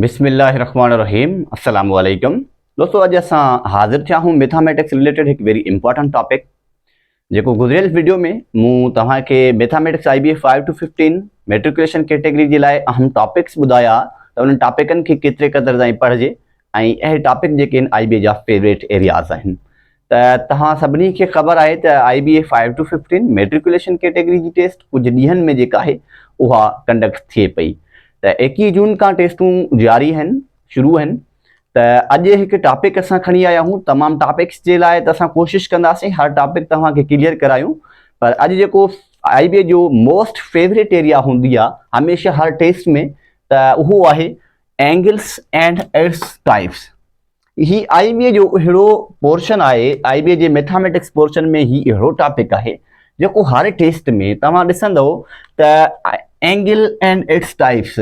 बिस्मिल्लाहिर्रहमानिर्रहीम अस्सलाम वालेकुम दोस्तों। अज अस हाज़िर थिया हूँ मैथमेटिक्स रिलेटेड एक वेरी इंपॉर्टेंट टॉपिक जो गुजरियल वीडियो में मूँ तव्हांखे mathematics IBA 5 to 15 matriculation category के लिए अहम टॉपिक्स बुधाया तो उन टॉपिकन के केतरे कदर ताईं पढ़जे ऐं टॉपिक जेके IBA जा फेवरेट एरियाज़ आहिनि त तव्हां सभिनी खे ख़बर आहे त IBA 5 to 15 मेट्रिकुलेशन कैटेगरी जी टेस्ट कुछ ॾींहंनि में जेका आहे उहा कंडक्ट थिए पई। त 21 जून का टेस्टूं जारी हैं शुरू हैं। त अॼु हिकु टॉपिक असां खणी आया हूँ तमाम टॉपिक्स जे लाइ त असां कोशिश कंदासीं हर टॉपिक तव्हांखे क्लियर करायूं, पर अॼु जेको IBA जो मोस्ट फेवरेट एरिया हूंदी आहे हमेशह हर टेस्ट में त उहो आहे एंगल्स एंड इट्स टाइप्स। ही IBA जो अहिड़ो पोर्शन आहे, IBA जे मैथमेटिक्स पोर्शन में ही अहिड़ो टॉपिक आहे जेको हर टेस्ट में तव्हां ॾिसंदव त angle and its types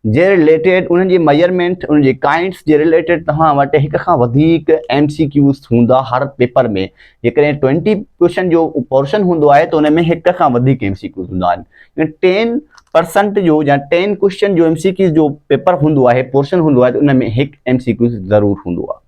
J related उन जी मेजरमेंट उन जी काइंड्स जे रिलेटेड तव्हां वटि हिक खां वधीक MCQs हूंदा हर पेपर में। जेकॾहिं 20 क्वेश्चन जो पोर्शन हूंदो आहे त उन में हिक खां वधीक MCQs हूंदा आहिनि। 10% जो या 10 क्वेश्चन जो MCQs जो पेपर हूंदो आहे पोर्शन हूंदो आहे त उन में हिकु MCQs ज़रूरु हूंदो आहे।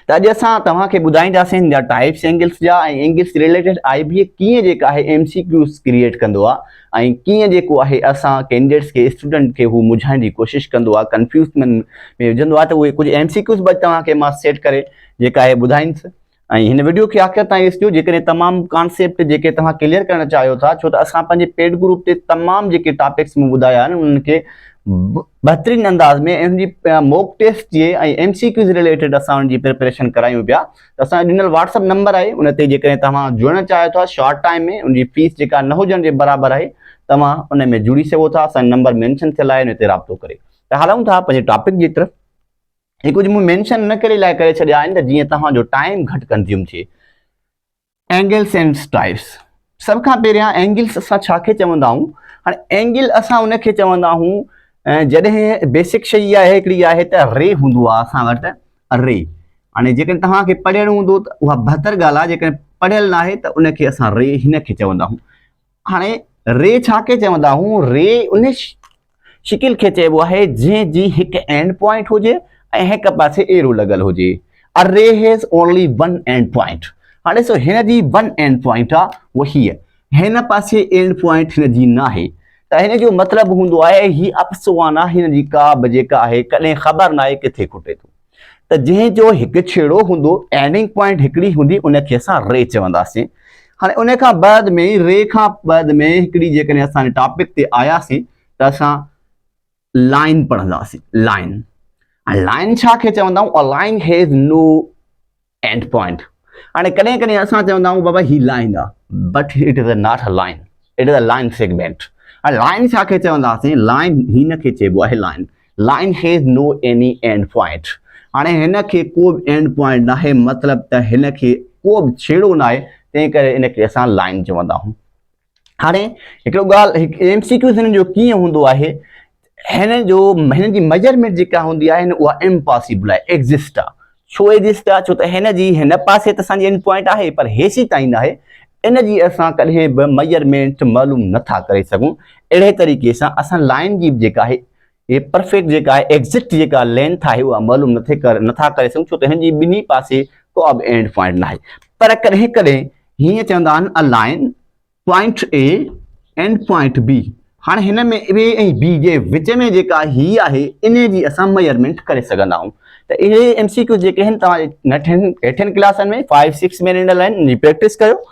त अॼु असां तव्हांखे ॿुधाईंदासीं जा टाइप्स एंगल्स जा ऐं एंगल्स रिलेटेड IBA कीअं जेका आहे MCQs क्रिएट कंदो आहे ऐं कीअं जेको आहे असां कैंडिडेट्स खे स्टूडेंट खे हू मुझाइण जी कोशिशि कंदो आहे, कंफ्यूज़मेंट में विझंदो आहे। त उहे कुझु MCQs बि तव्हांखे मां सेट करे जेका आहे ॿुधाईंदुसि ऐं हिन वीडियो खे आख़िर ताईं ॾिसिजो जेकॾहिं तमामु कॉन्सेप्ट जेके तव्हां क्लियर करणु चाहियो था, छो त असां पंहिंजे पेड ग्रुप ते तमामु जेके टॉपिक्स मूं ॿुधाया आहिनि उन्हनि खे बहितरीन अंदाज़ में उनजी मॉक टेस्ट जे ऐं MCQs रिलेटेड असां उनजी प्रिपरेशन करायूं पिया। त असां ॾिनल व्हाट्सअप नंबर आहे उन ते जेकॾहिं तव्हां जुड़णु चाहियो था शॉर्ट टाइम में उनजी फीस जेका न हुजण जे बराबरि आहे तव्हां उन में जुड़ी सघो था। असांजो नंबर मेंशन थियल आहे उन ते राब्तो करे त हलूं था पंहिंजे टॉपिक जी तरफ़। हे कुझु मूं मेंशन न करे लाइ करे छॾिया आहिनि त जीअं तव्हांजो टाइम घटि कंज्यूम थिए। एंगल्स एंड टाइप्स, सभ खां पहिरियां एंगल्स असां छा खे चवंदा आहियूं। हाणे एंगल असां उनखे चवंदा आहियूं जॾहिं बेसिक शइ आहे हिकिड़ी आहे त रे हूंदो आहे असां वटि रे। हाणे जेकॾहिं तव्हांखे पढ़ियलु हूंदो त उहा बहितर ॻाल्हि आहे, जेकॾहिं पढ़ियलु न आहे त उनखे असां रे हिन खे चवंदा आहियूं। हाणे रे छा खे चवंदा आहियूं, रे उन शिकिल खे चइबो आहे जंहिंजी हिकु एंड पॉइंट हुजे ऐं हिकु पासे एरो लॻल हुजे। A ray has only one end point. हाणे ॾिसो हिन जी वन एंड पॉइंट आहे उहा हीअ, हिन पासे एंड पॉइंट हिन जी न आहे त हिन जो मतिलबु हूंदो आहे ही अपसवान आहे, हिन जी का बि जेका आहे कॾहिं ख़बर न आहे किथे खुटे थो। त जंहिंजो हिकु छेड़ो हूंदो एंडिंग पॉइंट हिकिड़ी हूंदी उनखे असां रे चवंदासीं। हाणे उन खां बाद में रे खां बाद में हिकिड़ी जेकॾहिं असां टॉपिक ते आयासीं त असां लाइन पढ़ंदासीं। लाइन, लाइन छा खे चवंदा आहियूं, a line has no end point. हाणे कॾहिं कॾहिं असां चवंदा आहियूं बाबा ही लाइन आहे but it is not a line, it is a line segment. Line छा खे चवंदासीं, लाइन हिन खे चइबो आहे line. Line has no any end point. हाणे हिन खे को बि एंड पॉइंट न आहे, मतिलबु त हिन खे को बि छेड़ो न आहे, तंहिं करे इनखे असां लाइन चवंदा आहियूं। हाणे हिकिड़ो ॻाल्हि MCQs हिननि जो कीअं हूंदो आहे, हिन जी मेजरमेंट जेका हूंदी आहे उहा इम्पॉसिबल आहे, एग्ज़िस्ट आहे। छो एग्ज़िस्ट आहे, छो त हिन जी हिन पासे त असांजी एंड पॉइंट आहे पर हेसी ताईं न आहे। इन जी असां कॾहिं बि मेजरमेंट मालूम नथा करे सघूं। अहिड़े तरीक़े सां असां लाइन जी जेका आहे ये परफेक्ट जेका आहे एग्ज़ैक्ट जेका लेंथ आहे उहा मालूम नथा करे सघूं, छो त हिन जी ॿिन्ही पासे को बि एंड पॉइंट न आहे। पर कॾहिं कॾहिं हीअं चवंदा आहिनि a line point A and point B। हाणे हिन में A ऐं B जे विच में जेका ही आहे इन जी असां मेजरमेंट करे सघंदा आहियूं। त इहे MCQ जेके आहिनि तव्हां हेठियुनि क्लासनि में 5, 6 में ॾिनल आहिनि, इनजी प्रैक्टिस कयो।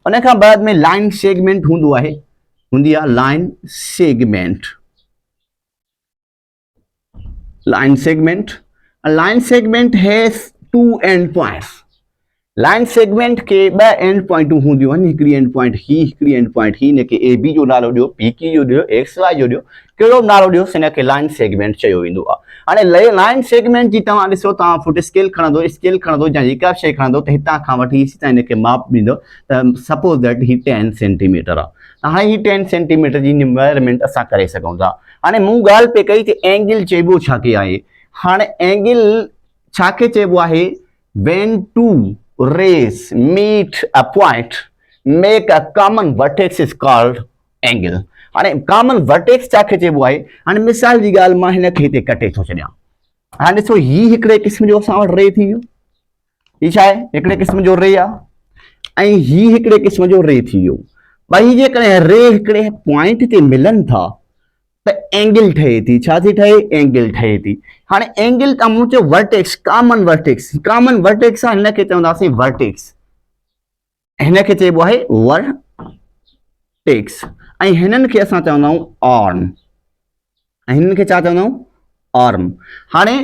उन खां बाद में लाइन सेगमेंट हूंदी आहे line segment. Line segment, line segment has two end points. Line segment के ॿ एंड पॉइंटूं हूंदियूं आहिनि, हिकिड़ी एंड पॉइंट ही, हिकिड़ी एंड पॉइंट ही। हिनखे AB जो नालो ॾियो, PQ जो ॾियो, XY जो ॾियो, कहिड़ो बि नालो ॾियो, हिनखे लाइन सेगमेंट चयो वेंदो आहे। हाणे लाइन सेगमेंट जी तव्हां ॾिसो, तव्हां फुट स्केल खणंदो या जेका शइ खणंदो त हितां खां वठी हेसि ताईं हिनखे माप ॾींदो त सपोज़ दैट ही 10 सेंटीमीटर आहे। हाणे ही 10 सेंटीमीटर जी मेजरमेंट असां करे सघूं था। हाणे मूं ॻाल्हि पे कई त एंगल चइबो छा खे आहे। हाणे एंगल छा खे चइबो आहे, when two rays meet a point make a common vertex is called angle। हाणे कॉमन वर्टेक्स छाखे चइबो आहे। हाणे मिसाल जी ॻाल्हि मां हिनखे हिते कटे थो छॾियां। हाणे ॾिसो ही हिकिड़े क़िस्म जो असां वटि रे थी वियो, ही छा आहे हिकिड़े क़िस्म जो रे आहे ऐं ही हिकिड़े क़िस्म जो रे थी वियो। ॿई जेकॾहिं रे हिकिड़े पॉइंट ते मिलनि था त एंगल ठहे थी। छा थी ठहे? एंगल ठहे थी। हाणे एंगल तव्हां मूं चयो vertex, common vertex, common vertex आहे, हिनखे चवंदासीं वर्टेक्स, हिनखे चइबो आहे वर्टेक्स ऐं हिननि खे असां चवंदा आहियूं आर्म, ऐं हिननि खे छा चवंदा आहियूं? आर्म। हाणे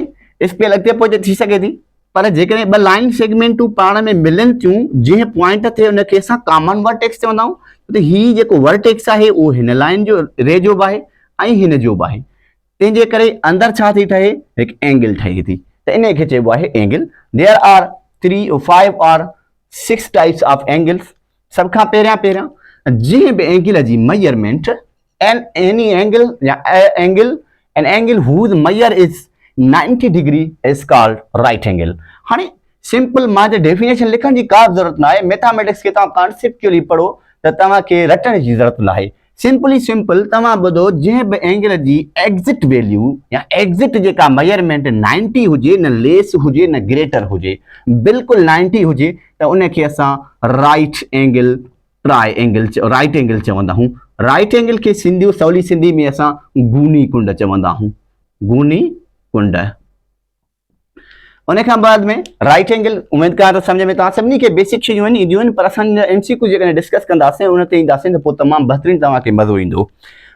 स्पेल अॻिते पोइ थी सघे थी, पर जेकॾहिं ॿ लाइन सेगमेंटूं पाण में मिलनि थियूं जंहिं पॉइंट ते हुनखे असां कॉमन वर्टेक्स चवंदा आहियूं, त ही जेको वर्टेक्स आहे उहो हिन लाइन जो रे जो बि आहे ऐं हिन जो बि आहे। तंहिंजे करे अंदरि छा थी ठहे? हिकु एंगल ठहे थी, त इन खे चइबो आहे angle. There are 3 or 5 or 6 types of angles. सभ खां पहिरियां जंहिं बि एंगल जी मेजरमेंट एनी एंगल या angle an angle whose measure is 90 degree is called right angle। हाणे सिंपल मां जे डेफिनेशन लिखण जी का ज़रूरत न आहे। मैथमेटिक्स खे तव्हां कॉन्सेप्चुअली पढ़ो त तव्हांखे रटण जी ज़रूरत न आहे। सिंपली सिंपल तव्हां ॿुधो, जंहिं बि एंगल जी एग्ज़िट वैल्यू या एग्ज़िट जेका मेजरमेंट 90 हुजे, न लेस हुजे न ग्रेटर हुजे, बिल्कुलु 90 हुजे, त उनखे असां right angle triangle right angle चवंदा आहियूं। राइट एंगल खे सिंधी सवली सिंधी में असां गूनी कुंड चवंदा आहियूं, गूनी कुंड। उन खां बाद में राइट एंगल, उमेद कयां थो सम्झ में तव्हां सभिनी खे बेसिक शयूं आहिनि, ईंदियूं आहिनि, पर असां MCQ जेकॾहिं डिस्कस कंदासीं उन ते ईंदासीं त पोइ तमामु बहितरीनु तव्हांखे मज़ो ईंदो।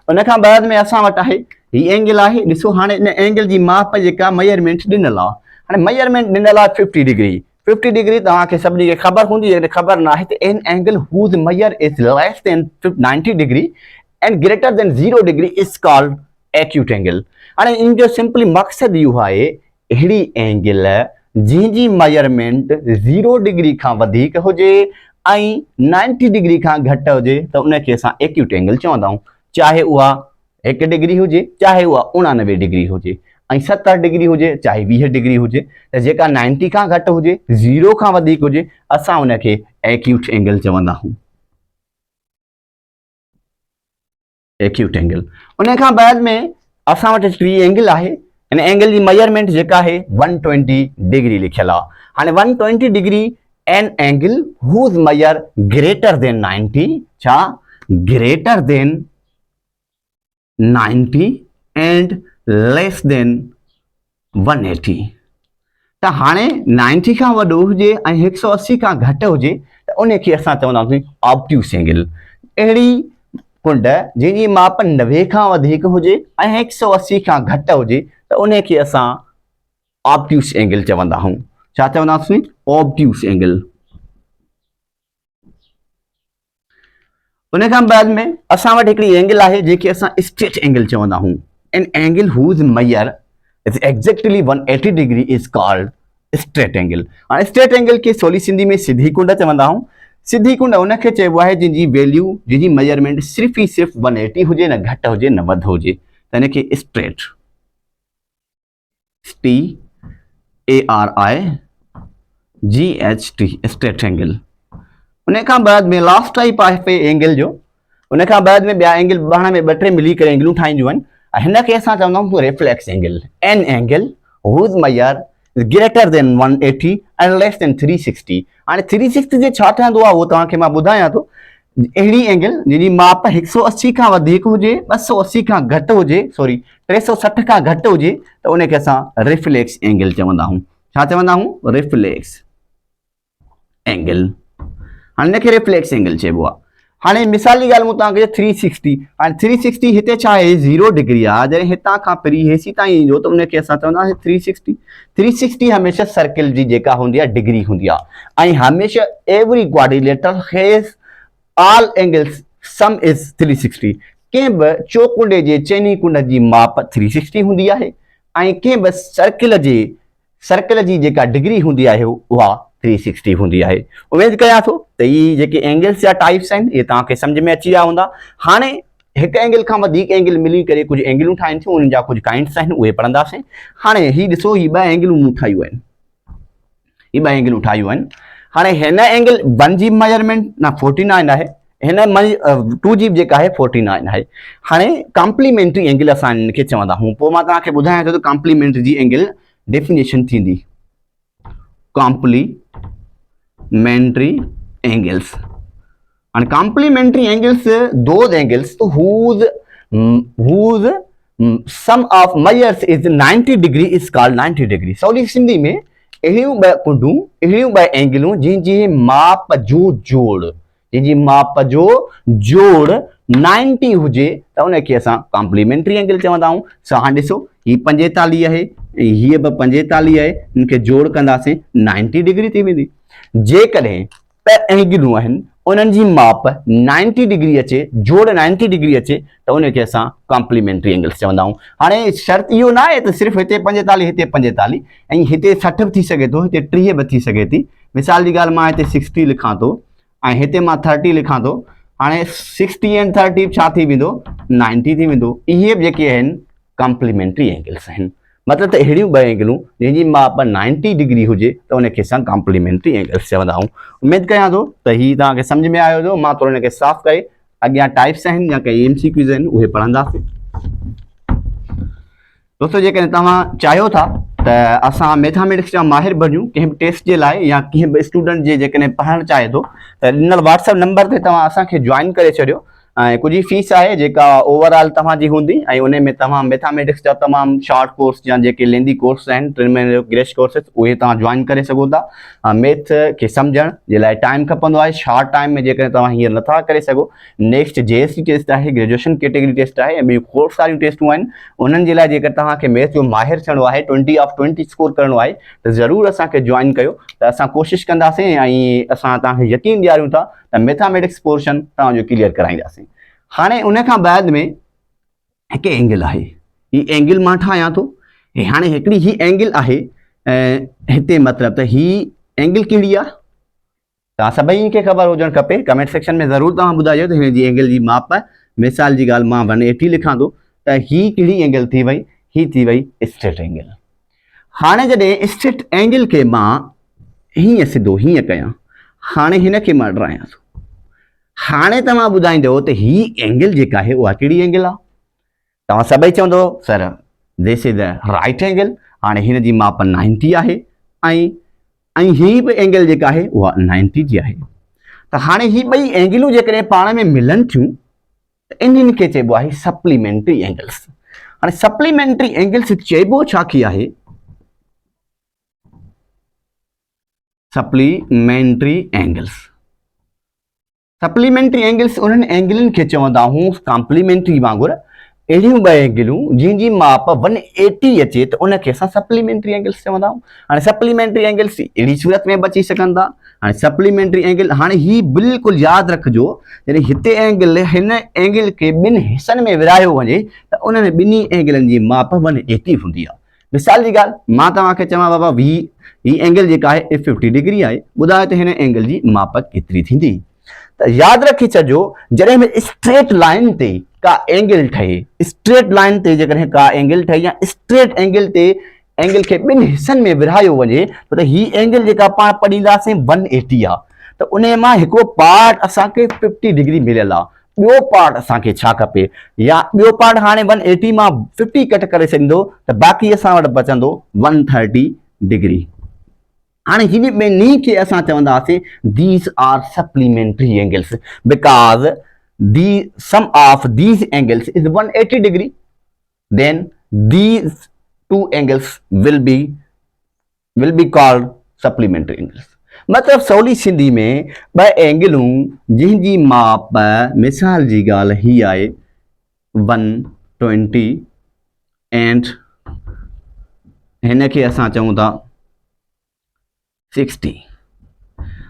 उन खां बाद में असां वटि आहे ही एंगल आहे। ॾिसो हाणे इन एंगल जी माप जेका मेजरमेंट ॾिनल आहे, हाणे मेजरमेंट ॾिनल आहे 50 डिग्री। 50 डिग्री तव्हांखे सभिनी खे ख़बर हूंदी, जेकॾहिं ख़बर न आहे त an angle whose measure is less than 90 degree and greater than 0 degree is called acute angle. हाणे इन जो सिंपली मक़सदु इहो आहे, अहिड़ी एंगल जंहिंजी मेजरमेंट 0 डिग्री खां वधीक हुजे ऐं 90 डिग्री खां घटि हुजे त उनखे असां एक्यूट एंगल चवंदा आहियूं। चाहे उहा 1 डिग्री हुजे, चाहे उहा 89 डिग्री हुजे, ऐं 70 डिग्री हुजे, चाहे 20 डिग्री हुजे, त जेका 90 खां घटि हुजे, 0 खां वधीक हुजे, असां उनखे एक्यूट एंगल चवंदा आहियूं, एक्यूट एंगल। उन खां बाद में असां वटि ट्राइएंगल आहे। हिन एंगल जी मेजरमेंट जेका आहे 120 डिग्री लिखियल आहे। हाणे 120 degree an angle whose measure greater than 90, छा? Greater than 90 and less than 180। त हाणे 90 खां वॾो हुजे ऐं 180 खां घटि हुजे त उनखे असां चवंदासीं ऑब्ट्यूस एंगल। अहिड़ी कुंड जंहिंजी माप 90 खां वधीक हुजे ऐं 180 खां घटि हुजे त उनखे असां ऑब्ट्यूस एंगल चवंदा आहियूं। छा चवंदासीं? Obtuse angle. उन खां बाद में असां वटि हिकिड़ी एंगल आहे जंहिंखे असां स्ट्रेट एंगल चवंदा आहियूं। An angle whose measure is exactly 180 degree is called straight angle. हाणे स्ट्रेट एंगल खे सवली सिंधी में सिधी कुंड चवंदा आहियूं। सिधी कुंड उनखे चइबो आहे जंहिंजी वैल्यू, जंहिंजी मेजरमेंट सिर्फ़ु ई सिर्फ़ु 180 हुजे, न घटि हुजे न वधि हुजे, त हिनखे स्ट्रेट, STARIGHT, स्ट्रेट एंगल। उन खां बाद में लास्ट टाइप आहे एंगल जो। उन खां बाद में ॿिया एंगल पाण में 2-3 मिली करे एंगलूं ठाहींदियूं आहिनि। हिनखे असां चवंदा आहियूं reflex angle. An angle whose measure greater than 180 and less than 360। हाणे 360 जे छा ठहंदो आहे उहो तव्हांखे मां ॿुधायां थो। अहिड़ी एंगल जंहिंजी माप 180 खां वधीक हुजे, 280 खां घटि हुजे, सॉरी 360 खां घटि हुजे, त उनखे असां रिफ्लेक्स एंगल चवंदा आहियूं। छा चवंदा आहियूं? Reflex angle. हाणे हिनखे रिफ्लेक्स एंगल चइबो आहे। हाणे मिसाल जी ॻाल्हि मूं तव्हांखे 360। हाणे 360 हिते छा आहे? 0 डिग्री आहे। जॾहिं हितां खां परी हेसी ताईं ईंदो त उनखे असां चवंदासीं 360। 360 हमेशह सर्किल जी जेका हूंदी आहे डिग्री हूंदी आहे, ऐं हमेशह every quadrilateral has all angles sum is 360। कंहिं बि चौकुंडे जे चैनी कुंड जी माप 360 हूंदी आहे ऐं कंहिं बि सर्किल जी जेका डिग्री हूंदी आहे उहा 360 हूंदी आहे। उमेद कयां थो त इहे जेके एंगल्स या टाइप्स आहिनि इहे तव्हांखे सम्झ में अची विया हूंदा। हाणे हिकु एंगल खां वधीक एंगल मिली करे कुझु एंगलूं ठाहिनि थियूं, उन्हनि जा कुझु काइंड्स आहिनि, उहे पढ़ंदासीं। हाणे हीउ ॾिसो, हीउ 2 एंगलूं मूं ठाहियूं आहिनि, हीउ 2 एंगलूं ठाहियूं आहिनि। हाणे हिन एंगल 1 जी मेजरमेंट 49 आहे हिन 2 जी जेका आहे 49 आहे। हाणे कॉम्प्लीमेंट्री एंगल असां इनखे चवंदा आहियूं। पोइ मां तव्हांखे ॿुधायां थो त कॉम्प्लीमेंट्री जी एंगल डेफिनेशन थींदी complementary angles. and complementary angles those angles whose sum of measures is 90 degree is called 90 degree। सवली सिंधी में अहिड़ियूं ॿ कुंडूं अहिड़ियूं ॿ एंगलूं जिनजी माप जो जोड़ 90 हुजे त उनखे असां कॉम्प्लीमेंट्री एंगल चवंदा आहियूं। हाणे ॾिसो ही 45 आहे ऐं हीअ बि 45 आहे, इनखे जोड़ कंदासीं 90 डिग्री थी वेंदी। जेकॾहिं ॿ एंगलूं आहिनि उन्हनि जी माप 90 डिग्री अचे, जोड़ 90 डिग्री अचे त उनखे असां कॉम्प्लीमेंट्री एंगल्स चवंदा आहियूं। हाणे शर्त इहो न आहे त सिर्फ़ु हिते 45 हिते 45 ऐं हिते 60 बि थी सघे थो, हिते 30 बि थी सघे थी। मिसाल जी ॻाल्हि, मां हिते 60 लिखां थो ऐं हिते मां 30 लिखां थो। हाणे 60 एंड 30 छा थी वेंदो, 90 थी वेंदो। इहे बि जेके आहिनि कॉम्प्लीमेंट्री एंगल्स आहिनि। मतिलबु त अहिड़ियूं ॿ एंगलूं जंहिंजी माप 90 डिग्री हुजे त उनखे असां कॉम्प्लीमेंट्री एंगल्स चवंदा आहियूं। उमेद कयां थो त हीउ तव्हांखे सम्झ में आयो हुजे। मां थोरो हिनखे साफ़ करे अॻियां टाइप्स आहिनि या कई MCQs आहिनि उहे पढ़ंदासीं। दोस्तों, जेकॾहिं तव्हां चाहियो था त असां मैथमेटिक्स जा माहिर बणियूं कंहिं बि टेस्ट जे लाइ या कंहिं बि स्टूडेंट जे जेकॾहिं पढ़णु चाहे थो त ॾिनल WhatsApp नंबर ते तव्हां असांखे जॉइन करे छॾियो ऐं कुझु फीस आहे जेका ओवरऑल तव्हांजी हूंदी ऐं उन में तव्हां मैथमेटिक्स जा तमामु शॉर्ट कोर्स या जेके लेंदी कोर्स आहिनि 3 महीने जो क्रैश कोर्सेस उहे तव्हां जॉइन करे सघो था। मैथ खे सम्झण जे लाइ टाइम खपंदो आहे। शॉर्ट टाइम में जेकॾहिं तव्हां हीअं नथा करे सघो, नेक्स्ट JSC टेस्ट आहे, ग्रेजुएशन कैटेगरी टेस्ट आहे ऐं ॿियूं खोड़ सारियूं टेस्टूं आहिनि। उन्हनि जे लाइ जेकर तव्हांखे मैथ जो माहिर थियणो आहे, 20 ऑफ 20 स्कोर करणो आहे त ज़रूरु असांखे जॉइन कयो त असां कोशिशि कंदासीं ऐं असां तव्हांखे यकीन ॾियारियूं था त मैथमेटिक्स पोर्शन तव्हांजो क्लियर कराईंदासीं। हाणे उन खां बाद में हिकु एंगल आहे, ही एंगल मां ठाहियां थो। हाणे हिकिड़ी ही एंगल आहे हिते, मतिलबु त ही एंगल कहिड़ी आहे तव्हां सभई खे ख़बर हुजणु खपे। कमेंट सेक्शन में ज़रूरु तव्हां ॿुधाइजो त हिन जी एंगल जी माप। मिसाल जी ॻाल्हि, मां 180 लिखां थो त ही कहिड़ी एंगल थी वई, ही थी वई स्ट्रेट एंगल। हाणे जॾहिं स्ट्रेट एंगल खे मां हीअं सिधो हीअं कयां, हाणे हिन खे मां ड्रायां थो, हाणे तव्हां ॿुधाईंदो त ही एंगल जेका आहे उहा कहिड़ी एंगल आहे। तव्हां सभई चवंदो sir this is the right angle. हाणे हिन जी माप 90 आहे ऐं ही बि एंगल जेका आहे उहा 90 जी आहे। त हाणे ही ॿई एंगलूं जेकॾहिं पाण में मिलनि थियूं त इन्हनि खे चइबो आहे सप्लीमेंट्री एंगल्स। हाणे सप्लीमेंट्री एंगल्स चइबो छा की आहे, सप्लीमेंट्री एंगल्स। सप्लीमेंट्री एंगल्स उन्हनि एंगलनि खे चवंदा आहियूं कॉम्प्लीमेंट्री वांगुरु अहिड़ियूं ॿ एंगलूं जंहिंजी माप 180 अचे त उनखे असां सप्लीमेंट्री एंगल्स चवंदा आहियूं। हाणे सप्लीमेंट्री एंगल्स अहिड़ी सूरत में बची सघनि था। हाणे सप्लीमेंट्री एंगल, हाणे ही बिल्कुलु यादि रखिजो, जॾहिं हिते एंगल हिन एंगल खे ॿिनि हिसनि में विरायो वञे त उन्हनि ॿिन्ही एंगलनि जी माप 180 हूंदी आहे। मिसाल जी ॻाल्हि, मां तव्हांखे चवां बाबा ही एंगल जेका आहे 50 डिग्री आहे, ॿुधायो त हिन एंगल जी माप केतिरी थींदी। त यादि रखी छॾिजो, जॾहिं बि स्ट्रेट लाइन ते का एंगल ठहे, स्ट्रेट लाइन ते जेकॾहिं का एंगल ठहे या स्ट्रेट एंगल ते एंगल खे ॿिनि हिसनि में विरहायो वञे त ही एंगल जेका पाण पढ़ींदासीं 180 आहे। त उन मां हिकिड़ो पार्ट असांखे 50 डिग्री मिलियल आहे, ॿियो पार्ट असांखे छा खपे, या ॿियो पार्ट हाणे 180 मां 50 कट करे छॾींदो त बाक़ी असां वटि बचंदो 130 डिग्री। हाणे हिन ॿिन्ही खे असां चवंदासीं these are supplementary angles because the sum of these angles is 180 degree, then these two angles will be called supplementary angles। मतलब सवली सिंधी में ॿ एंगलूं जंहिंजी माप, मिसाल जी ॻाल्हि ही आहे 120 एंड हिन खे असां चऊं था 60।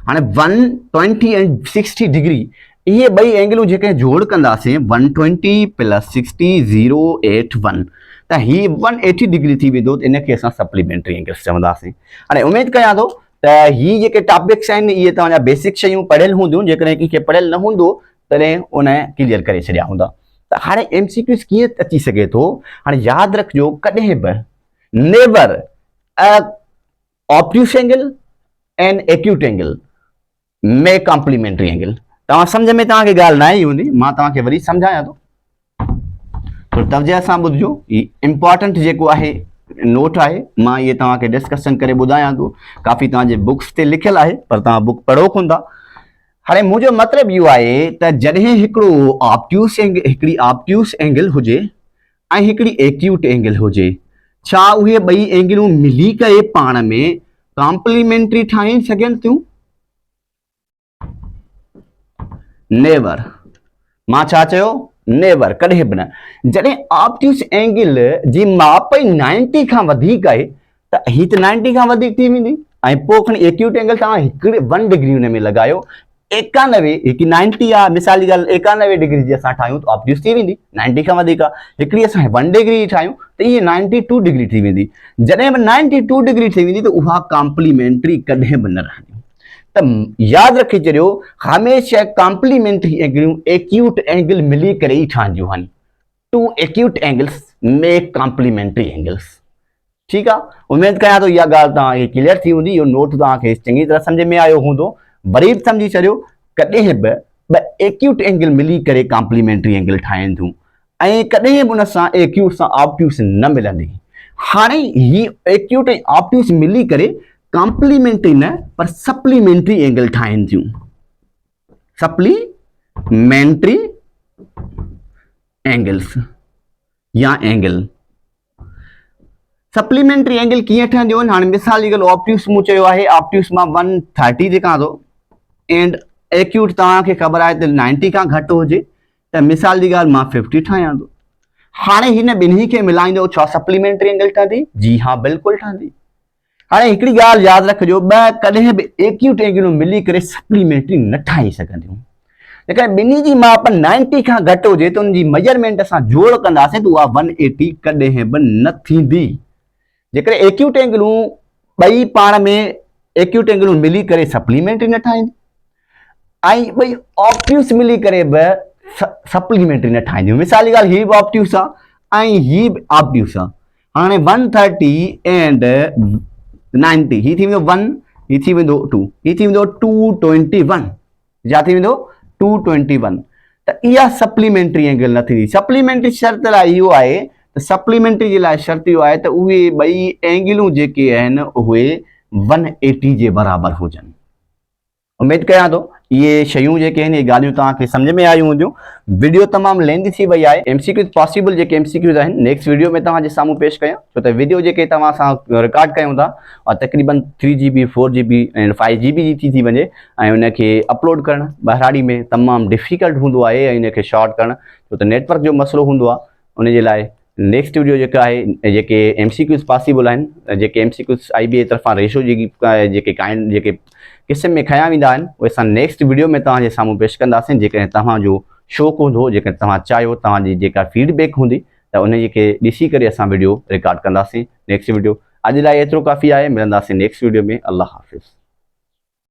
हाणे 120 एंड 60 डिग्री इहे ॿई एंगलूं जेके जोड़ कंदासीं 120 प्लस 60 081 त ही 180 डिग्री थी वेंदो। त इनखे असां सप्लीमेंट्री एंगल्स चवंदासीं। हाणे उमेद कयां थो त ही जेके टॉपिक्स आहिनि इहे तव्हांजा बेसिक शयूं पढ़ियल हूंदियूं, जेकॾहिं कंहिंखे पढ़ियल न हूंदो तॾहिं उन क्लियर करे छॾिया हूंदा। त हाणे MCQs कीअं अची सघे थो, हाणे यादि रखिजो कॾहिं बि never obtuse angle and acute angle में कॉम्प्लीमेंट्री एंगल। तव्हां सम्झ में तव्हांखे ॻाल्हि न आई हूंदी, मां तव्हांखे वरी सम्झायां थो, तो तवजे सां ॿुधिजो। ही इम्पोर्टेंट जेको आहे नोट आहे, मां इहे तव्हांखे डिस्कशन करे ॿुधायां थो। काफ़ी तव्हांजे बुक्स ते लिखियल आहे, पर तव्हां बुक पढ़ो कोन था। हाणे मुंहिंजो मतिलबु इहो आहे त जॾहिं हिकिड़ो हिकिड़ी ऑब्ट्यूस एंगल हुजे ऐं हिकिड़ी एक्यूट एंगल हुजे, छा उहे ॿई एंगलूं मिली करे पाण में कॉम्प्लीमेंट्री ठाहे सघनि थियूं? नेवर। मां छा चयो? नेवर, कॾहिं बि न। जॾहिं ऑब्ट्यूस एंगल जी माप 90 खां वधीक आहे त ही त 90 खां वधीक थी वेंदी, ऐं पोइ खणी एक्यूट एंगल तव्हां 1 डिग्री हुन में लॻायो, 91 हिकु 90 आहे, मिसाल जी ॻाल्हि 91 डिग्री जी असां ठाहियूं त ऑब्ट्यूस थी वेंदी, 90 खां वधीक आहे। हिकिड़ी असां 1 डिग्री ठाहियूं त इहे 92 डिग्री थी वेंदी। जॾहिं बि 92 डिग्री थी वेंदी त उहा कॉम्प्लीमेंट्री कॾहिं बि न रहंदी। त यादि रखी छॾियो, हमेशह कॉम्प्लीमेंट्री एंगलियूं एक्यूट एंगल मिली करे ई ठहंदियूं आहिनि। 2 acute angles make complementary angles. ठीकु आहे, उमेद कयां थो इहा ॻाल्हि तव्हांखे क्लियर थी हूंदी। इहो नोट तव्हांखे चङी तरह सम्झ में आयो हूंदो। वरी बि सम्झी छॾियो, कॾहिं बि ॿ एक्यूट एंगल मिली करे कॉम्प्लीमेंट्री एंगल ठाहिनि थियूं, ऐं कॾहिं बि उन सां एक्यूट सां ऑब्ट्यूस न मिलंदी। हाणे ही एक्यूट ऐं ऑब्ट्यूस मिली करे कॉम्प्लीमेंट्री न पर सप्लीमेंट्री एंगल ठाहिनि थियूं। सप्लीमेंट्री एंगल्स या एंगल। सप्लीमेंट्री एंगल कीअं ठहंदियूं आहिनि? हाणे मिसाल जी ॻाल्हि, ऑब्ट्यूस मूं चयो आहे, ऑब्ट्यूस मां 130 लिखां थो एंड एक्यूट तव्हांखे ख़बर आहे त 90 खां घटि हुजे, त मिसाल जी ॻाल्हि मां 50 ठाहियां थो। हाणे हिन ॿिन्ही खे मिलाईंदो छा सप्लीमेंट्री एंगल ठहंदी? जी हा, बिल्कुलु ठहंदी। हाणे हिकिड़ी ॻाल्हि यादि रखिजो, ॿ कॾहिं बि एक्यूट एंगलूं मिली करे सप्लीमेंट्री न ठाहे सघंदियूं। जेकॾहिं ॿिन्ही जी माप 90 खां घटि हुजे त उनजी मेजरमेंट असां जोड़ कंदासीं त उहा 180 कॾहिं बि न थींदी। जेकॾहिं एक्यूट एंगलूं ॿई पाण में एक्यूट एंगलूं मिली करे सप्लीमेंट्री न ठाहींदी, ऐं ॿई ऑब्ट्यूस मिली करे बि सप्लीमेंट्री न ठाहींदियूं। मिसाल जी ॻाल्हि, हीअ बि ऑब्ट्यूस आहे ऐं हीअ बि ऑब्ट्यूस आहे। हाणे 130 एंड 90, ही थी वेंदो 1, ही थी वेंदो 2, ही थी वेंदो 221, या थी वेंदो 221। त इहा सप्लीमेंट्री एंगल न थींदी। सप्लीमेंट्री शर्त लाइ इहो आहे त सप्लीमेंट्री जे लाइ शर्त इहो आहे त उहे ॿई एंगलूं जेके आहिनि उहे 180 जे बराबरि हुजनि। उमेद कयां थो इहे शयूं जेके आहिनि, इहे ॻाल्हियूं तव्हांखे सम्झ में आयूं हूंदियूं। वीडियो तमामु लेंदी थी वई आहे। MCQs पॉसिबल जेके MCQs आहिनि नेक्स्ट वीडियो में तव्हांजे साम्हूं पेश कयां, छो त वीडियो जेके तव्हां सां रिकॉर्ड कयूं था और तक़रीबन 3GB 4GB ऐं 5GB जी थी वञे, ऐं उनखे अपलोड करणु ॿाहिराड़ी में तमामु डिफिकल्ट हूंदो आहे, ऐं इनखे शॉर्ट करणु छो त नेटवर्क जो मसइलो हूंदो आहे। उनजे लाइ नेक्स्ट वीडियो जेका आहे, जेके MCQs पॉसिबल आहिनि, जेके MCQs IBA तरफ़ां रेशो जेके क़िस्म में खयां वेंदा आहिनि, उहे असां नेक्स्ट वीडियो में तव्हांजे साम्हूं पेश कंदासीं। जेकॾहिं तव्हांजो शौक़ु हूंदो, जेकॾहिं तव्हां चाहियो, तव्हांजी जेका फीडबैक हूंदी त उन खे ॾिसी करे असां वीडियो रिकॉर्ड कंदासीं नेक्स्ट वीडियो। अॼु लाइ एतिरो काफ़ी आहे, मिलंदासीं नेक्स्ट वीडियो में। अल्लाह हाफ़िज़।